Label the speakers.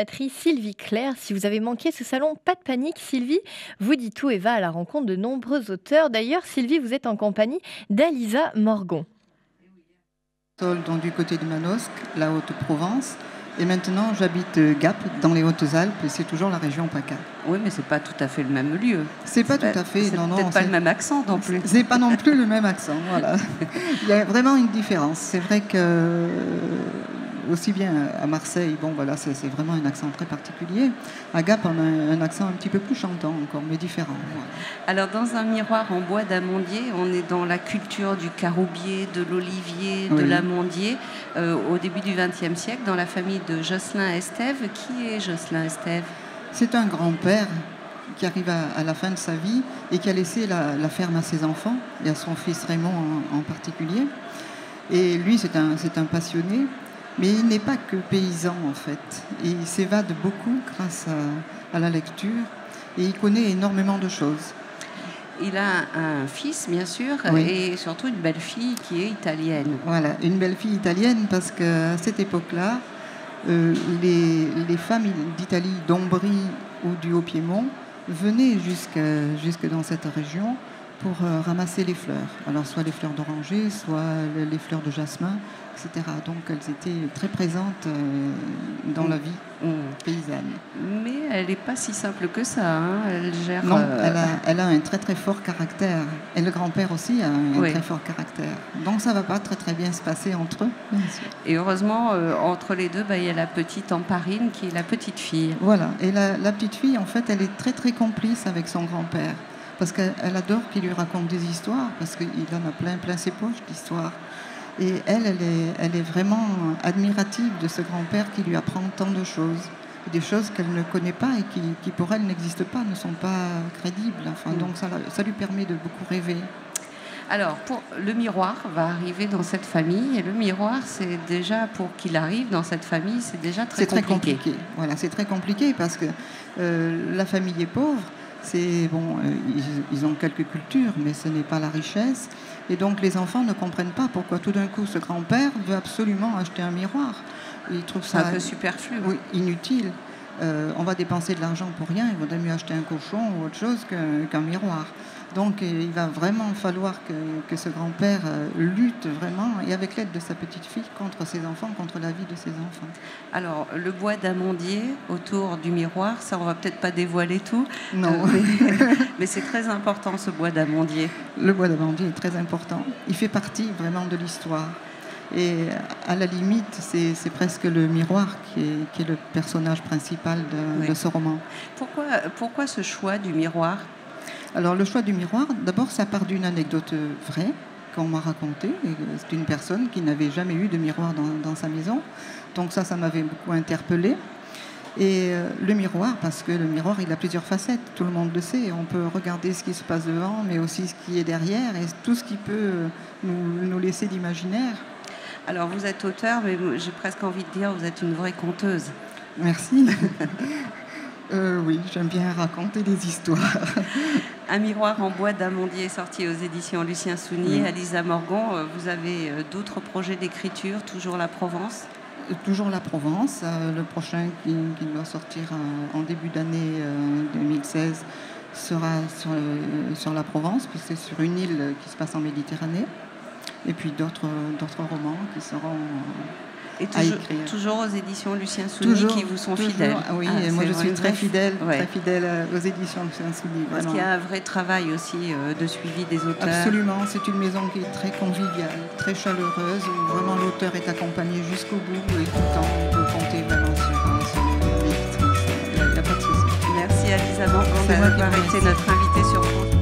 Speaker 1: l'animatrice Sylvie Claire. Si vous avez manqué ce salon, pas de panique, Sylvie vous dit tout et va à la rencontre de nombreux auteurs. D'ailleurs, Sylvie, vous êtes en compagnie d'Alisa Morgon.
Speaker 2: Donc, du côté de Manosque, la Haute-Provence. Et maintenant, j'habite Gap, dans les Hautes-Alpes, et c'est toujours la région PACA.
Speaker 3: Oui, mais c'est pas tout à fait le même lieu.
Speaker 2: C'est pas tout à fait,
Speaker 3: non, peut-être pas le même accent non plus.
Speaker 2: C'est pas non plus le même accent, voilà. Il y a vraiment une différence. C'est vrai que aussi bien à Marseille, bon voilà, c'est vraiment un accent très particulier. À Gap, on a un accent un petit peu plus chantant encore, mais différent. Voilà.
Speaker 3: Alors, dans un miroir en bois d'amandier, on est dans la culture du caroubier, de l'olivier, de l'amandier. Au début du XXe siècle, dans la famille de Jocelyn Estève. Qui est Jocelyn Estève?
Speaker 2: C'est un grand-père qui arrive à la fin de sa vie et qui a laissé la ferme à ses enfants et à son fils Raymond en particulier. Et lui, c'est un passionné. Mais il n'est pas que paysan, en fait. Et il s'évade beaucoup grâce à la lecture. Et il connaît énormément de choses.
Speaker 3: Il a un fils, bien sûr, et surtout une belle-fille qui est italienne.
Speaker 2: Voilà, une belle-fille italienne, parce qu'à cette époque-là, les femmes d'Italie, d'Ombrie ou du Haut-Piémont, venaient jusque dans cette région pour ramasser les fleurs. Alors, soit les fleurs d'oranger, soit les fleurs de jasmin, etc. Donc, elles étaient très présentes dans la vie paysanne.
Speaker 3: Mais elle n'est pas si simple que ça. Hein. Elle gère...
Speaker 2: Non, elle a un très très fort caractère. Et le grand-père aussi a un très fort caractère. Donc, ça ne va pas très très bien se passer entre eux. Bien sûr.
Speaker 3: Et heureusement, entre les deux, il y a la petite Amparine qui est la petite fille.
Speaker 2: Voilà. Et la petite fille, en fait, elle est très très complice avec son grand-père. Parce qu'elle adore qu'il lui raconte des histoires, parce qu'il en a plein ses poches d'histoires. Et elle est vraiment admirative de ce grand-père qui lui apprend tant de choses. Des choses qu'elle ne connaît pas et qui pour elle n'existent pas, ne sont pas crédibles. Enfin, donc ça lui permet de beaucoup rêver.
Speaker 3: Alors, le miroir va arriver dans cette famille. Et le miroir, c'est déjà, pour qu'il arrive dans cette famille, c'est déjà très compliqué.
Speaker 2: Voilà, c'est très compliqué parce que la famille est pauvre. Ils ont quelques cultures, mais ce n'est pas la richesse. Et donc les enfants ne comprennent pas pourquoi tout d'un coup ce grand-père veut absolument acheter un miroir. Ils trouvent ça
Speaker 3: un peu superflu.
Speaker 2: Oui, inutile. On va dépenser de l'argent pour rien, il vaudrait mieux acheter un cochon ou autre chose qu'un miroir. Donc il va vraiment falloir que ce grand-père lutte vraiment, et avec l'aide de sa petite fille, contre ses enfants, contre la vie de ses enfants.
Speaker 3: Alors, le bois d'amandier autour du miroir, ça on va peut-être pas dévoiler tout.
Speaker 2: Non.
Speaker 3: Mais c'est très important, ce bois d'amandier.
Speaker 2: Le bois d'amandier est très important. Il fait partie vraiment de l'histoire. Et à la limite, c'est presque le miroir qui est le personnage principal de ce roman.
Speaker 3: Pourquoi ce choix du miroir ?
Speaker 2: Alors, le choix du miroir, d'abord, ça part d'une anecdote vraie qu'on m'a racontée. C'est une personne qui n'avait jamais eu de miroir dans sa maison. Donc ça m'avait beaucoup interpellée. Et le miroir, parce que le miroir, il a plusieurs facettes, tout le monde le sait. On peut regarder ce qui se passe devant, mais aussi ce qui est derrière, et tout ce qui peut nous laisser d'imaginaire.
Speaker 3: Alors, vous êtes auteur, mais j'ai presque envie de dire vous êtes une vraie conteuse.
Speaker 2: Merci. Oui, j'aime bien raconter des histoires.
Speaker 3: Un miroir en bois d'amandier sorti aux éditions Lucien Sounier. Alisa Morgon, vous avez d'autres projets d'écriture, toujours la Provence ?
Speaker 2: Toujours la Provence. Le prochain qui doit sortir en début d'année 2016 sera sur la Provence, puisque c'est sur une île qui se passe en Méditerranée. Et puis d'autres romans qui seront à écrire.
Speaker 3: Toujours aux éditions Lucien Sounier qui vous sont fidèles.
Speaker 2: Oui, et moi je suis très fidèle aux éditions Lucien Sounier.
Speaker 3: Parce qu'il y a un vrai travail aussi de suivi des auteurs.
Speaker 2: Absolument, c'est une maison qui est très conviviale, très chaleureuse, où vraiment l'auteur est accompagné jusqu'au bout et tout le temps on peut compter vraiment sur l'éditrice. Il n'y a pas de souci.
Speaker 3: Merci Alisa Morgon d'avoir été notre invitée sur France.